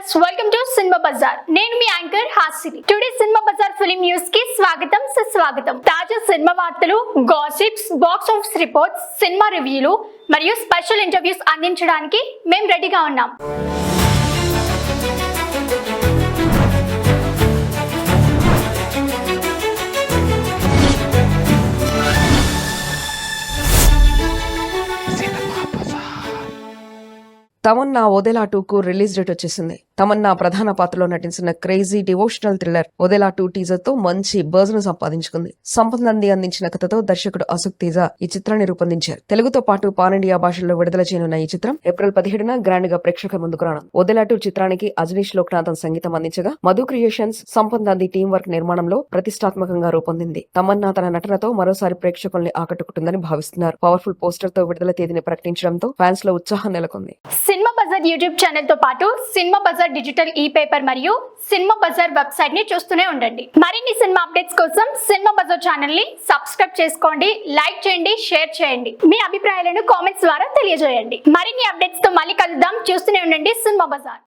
Viewers, welcome to Cinema Bazaar. నేను మీ anchor Hasini. Today Cinema Bazaar film news కి స్వాగతం, సుస్వాగతం. తాజా సినిమా వార్తలు, gossips, box office reports, cinema రివ్యూలు మరియు స్పెషల్ ఇంటర్వ్యూస్ అందించడానికి మేము రెడీగా ఉన్నాం. తమన్నా ఒదెలా 2కు రిలీజ్ డేట్ వచ్చేసింది. తమన్నా ప్రధాన పాత్రలో నటించిన crazy devotional thriller Odela 2 teaser తో మంచి బజ్ ను సంపాదించుకుంది. సంపత్ నంది అందించిన కథతో దర్శకుడు అశోక్ తేజ ఈ చిత్రాన్ని రూపొందించారు. తెలుగుతో పాటు పాన్ ఇండియా భాషల్లో విడుదల చేయనున్న ఈ చిత్రం ఏప్రిల్ 17న గ్రాండ్ గా ప్రేక్షకుల ముందుకు రానుంది. ఒదెలా 2 చిత్రానికి అజనీష్ లోక్నాథన్ సంగీతం అందించగా, Madhu Creations, Sampath Nandi Team Work నిర్మాణంలో ప్రతిష్టాత్మకంగా రూపొందింది. తమన్నా తన నటనతో మరోసారి ప్రేక్షకుల్ని ఆకట్టుకుంటుందని భావిస్తున్నారు. పవర్ఫుల్ పోస్టర్ తో విడుదల తేదీని ప్రకటించడంతో ఫ్యాన్స్ లో ఉత్సాహం నెలకొంది. సినిమా బజార్ యూట్యూబ్ ఛానల్ తో పాటు సినిమా బజార్ డిజిటల్ ఈ పేపర్ మరియు సినిమా బజార్ వెబ్సైట్ ని చూస్తూనే ఉండండి. మరిన్ని సినిమా అప్డేట్స్ కోసం సినిమా బజార్ ఛానల్ ని సబ్స్క్రైబ్ చేసుకోండి, లైక్ చేయండి, షేర్ చేయండి. మీ అభిప్రాయాలను కామెంట్స్ ద్వారా తెలియజేయండి. మరిన్ని అప్డేట్స్ తో మళ్ళీ కలుద్దాం. చూస్తూనే ఉండండి సినిమా బజార్.